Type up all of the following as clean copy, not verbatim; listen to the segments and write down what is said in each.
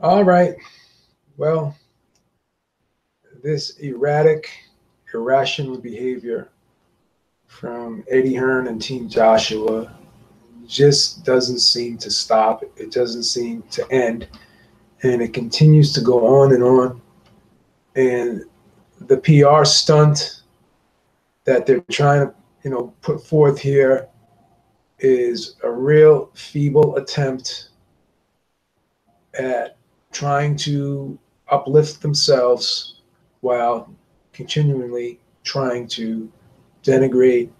All right. Well, this erratic, irrational behavior from Eddie Hearn and Team Joshua just doesn't seem to stop. It doesn't seem to end. And it continues to go on and on. And the PR stunt that they're trying to, put forth here is a real feeble attempt at trying to uplift themselves while continually trying to denigrate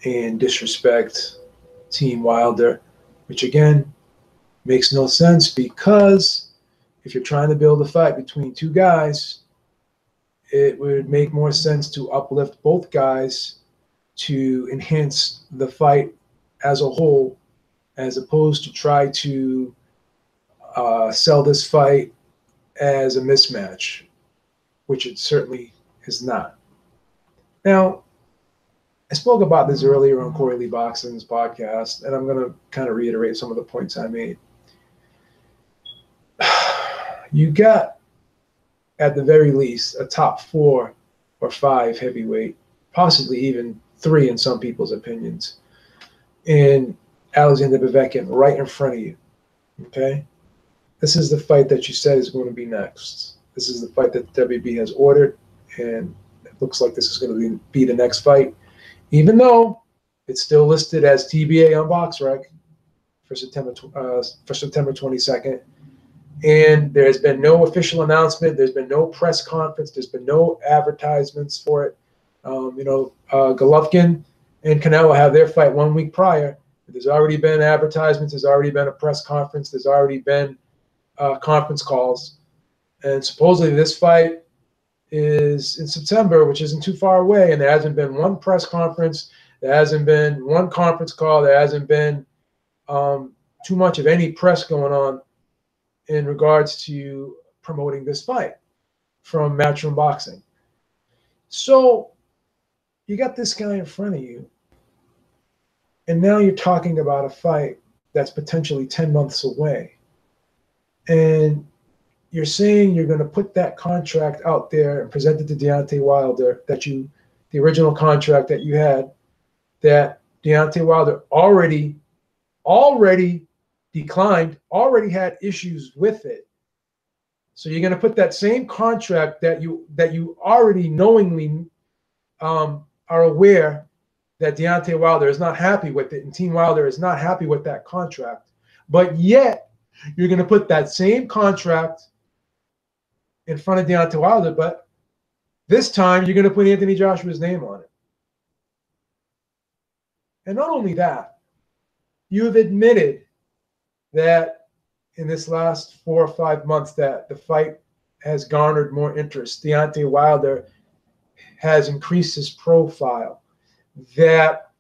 and disrespect Team Wilder, which again makes no sense because if you're trying to build a fight between two guys, it would make more sense to uplift both guys to enhance the fight as a whole, as opposed to try to sell this fight as a mismatch, which it certainly is not. Now, I spoke about this earlier on Corey Lee Boxing's podcast, and I'm going to kind of reiterate some of the points I made. You got, at the very least, a top 4 or 5 heavyweight, possibly even 3 in some people's opinions, in Alexander Povetkin right in front of you, okay? This is the fight that you said is going to be next. This is the fight that WB has ordered, and it looks like this is going to be the next fight, even though it's still listed as TBA on BoxRec for September 22nd. And there's been no official announcement. There's been no press conference. There's been no advertisements for it. Golovkin and Canelo have their fight 1 week prior. There's already been advertisements. There's already been a press conference. There's already been conference calls. And supposedly this fight is in September, which isn't too far away. And there hasn't been one press conference. There hasn't been one conference call. There hasn't been too much of any press going on in regards to promoting this fight from Matchroom Boxing. So you got this guy in front of you, and now you're talking about a fight that's potentially 10 months away. And you're saying you're going to put that contract out there and present it to Deontay Wilder, the original contract that you had, that Deontay Wilder already declined, already had issues with it. So you're going to put that same contract that you already knowingly are aware that Deontay Wilder is not happy with it, and Team Wilder is not happy with that contract. But yet you're going to put that same contract in front of Deontay Wilder, but this time you're going to put Anthony Joshua's name on it. And not only that, you have admitted that in this last 4 or 5 months that the fight has garnered more interest. Deontay Wilder has increased his profile, that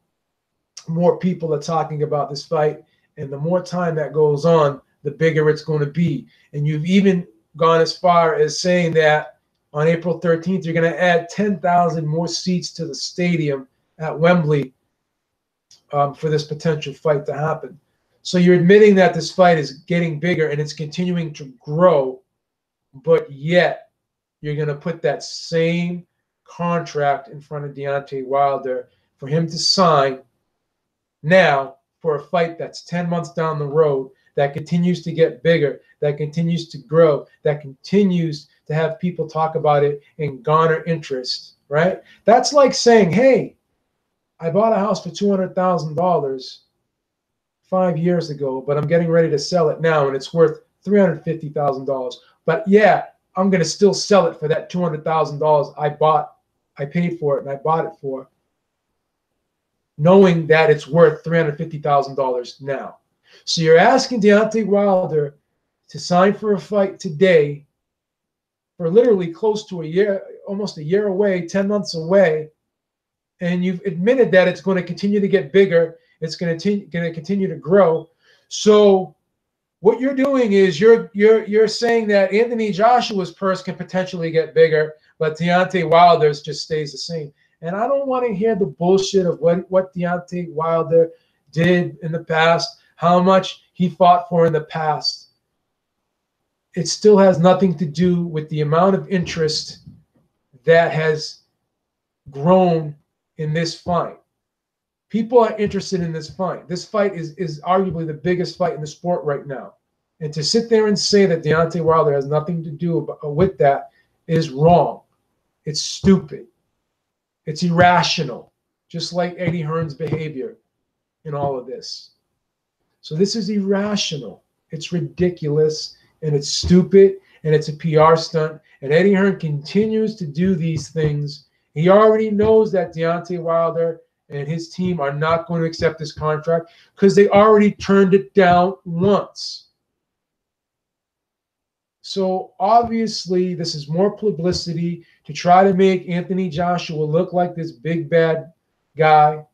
more people are talking about this fight, and the more time that goes on, the bigger it's going to be. And you've even gone as far as saying that on April 13th, you're going to add 10,000 more seats to the stadium at Wembley for this potential fight to happen. So you're admitting that this fight is getting bigger and it's continuing to grow, but yet you're going to put that same contract in front of Deontay Wilder for him to sign now for a fight that's 10 months down the road, that continues to get bigger, that continues to grow, that continues to have people talk about it and garner interest, right? That's like saying, hey, I bought a house for $200,000 5 years ago, but I'm getting ready to sell it now, and it's worth $350,000. But yeah, I'm going to still sell it for that $200,000 I paid for it, and I bought it for, knowing that it's worth $350,000 now. So you're asking Deontay Wilder to sign for a fight today for literally close to a year, almost a year away, 10 months away, and you've admitted that it's going to continue to get bigger. It's going to continue to grow. So what you're doing is you're saying that Anthony Joshua's purse can potentially get bigger, but Deontay Wilder's just stays the same. And I don't want to hear the bullshit of what Deontay Wilder did in the past, how much he fought for in the past. it still has nothing to do with the amount of interest that has grown in this fight. People are interested in this fight. This fight is arguably the biggest fight in the sport right now. And to sit there and say that Deontay Wilder has nothing to do with that is wrong. It's stupid. It's irrational, just like Eddie Hearn's behavior in all of this. So this is irrational. It's ridiculous, and it's stupid, and it's a PR stunt. And Eddie Hearn continues to do these things. He already knows that Deontay Wilder and his team are not going to accept this contract because they already turned it down once. So obviously, this is more publicity to try to make Anthony Joshua look like this big bad guy.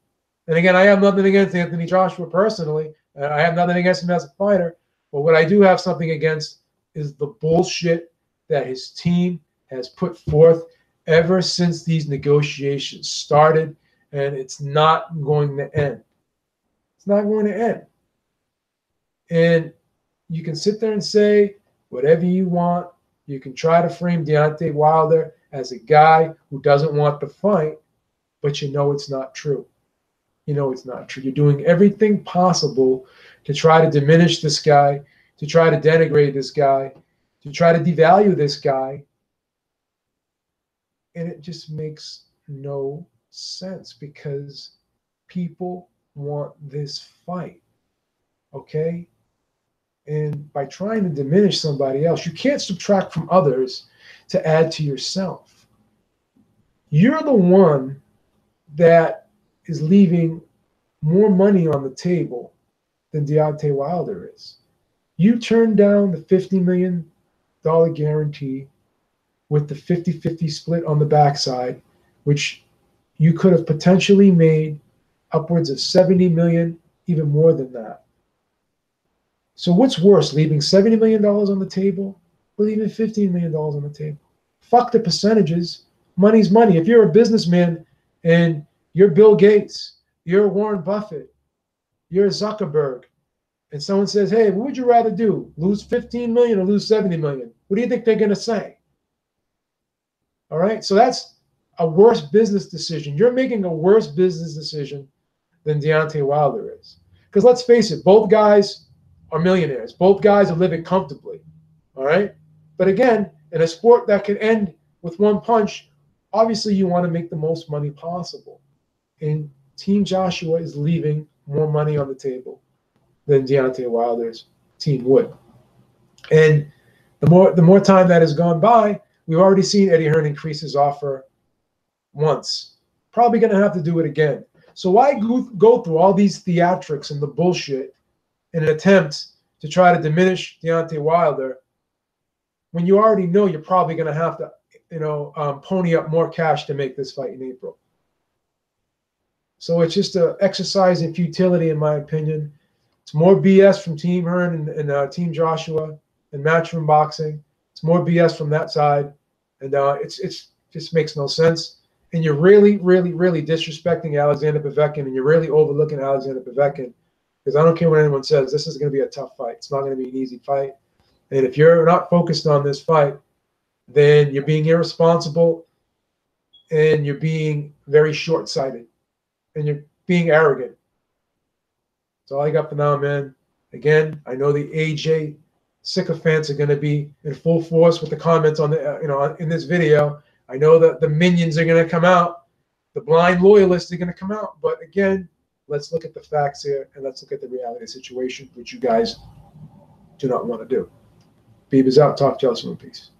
And again, I have nothing against Anthony Joshua personally. I have nothing against him as a fighter. But what I do have something against is the bullshit that his team has put forth ever since these negotiations started. And it's not going to end. It's not going to end. And you can sit there and say whatever you want. You can try to frame Deontay Wilder as a guy who doesn't want to fight, but you know it's not true. You know it's not true. You're doing everything possible to try to diminish this guy, to try to denigrate this guy, to try to devalue this guy. And it just makes no sense because people want this fight, okay? And by trying to diminish somebody else, you can't subtract from others to add to yourself. You're the one that is leaving more money on the table than Deontay Wilder is. You turned down the $50 million guarantee with the 50-50 split on the backside, which you could have potentially made upwards of $70 million, even more than that. So what's worse, leaving $70 million on the table or leaving $15 million on the table? Fuck the percentages. Money's money. If you're a businessman and you're Bill Gates, you're Warren Buffett, you're Zuckerberg, and someone says, hey, what would you rather do? Lose 15 million or lose 70 million? What do you think they're going to say? All right. So that's a worse business decision. You're making a worse business decision than Deontay Wilder is. Because let's face it, both guys are millionaires. Both guys are living comfortably. All right. But again, in a sport that can end with one punch, obviously you want to make the most money possible. And Team Joshua is leaving more money on the table than Deontay Wilder's team would. And the more time that has gone by, we've already seen Eddie Hearn increase his offer once. Probably going to have to do it again. So why go through all these theatrics and the bullshit in an attempt to try to diminish Deontay Wilder when you already know you're probably going to have to, pony up more cash to make this fight in April? So it's just an exercise in futility, in my opinion. It's more BS from Team Hearn and Team Joshua and Matchroom Boxing. It's more BS from that side, and it's just makes no sense. And you're really, really, really disrespecting Alexander Povetkin, and you're really overlooking Alexander Povetkin, because I don't care what anyone says. This is going to be a tough fight. It's not going to be an easy fight. And if you're not focused on this fight, then you're being irresponsible, and you're being very short-sighted, and you're being arrogant. That's all I got for now, man. Again, I know the AJ sycophants are going to be in full force with the comments on the, in this video. I know that the minions are going to come out. The blind loyalists are going to come out. But again, let's look at the facts here, and let's look at the reality of the situation, which you guys do not want to do. Beaver's out. Talk to y'all soon. Peace.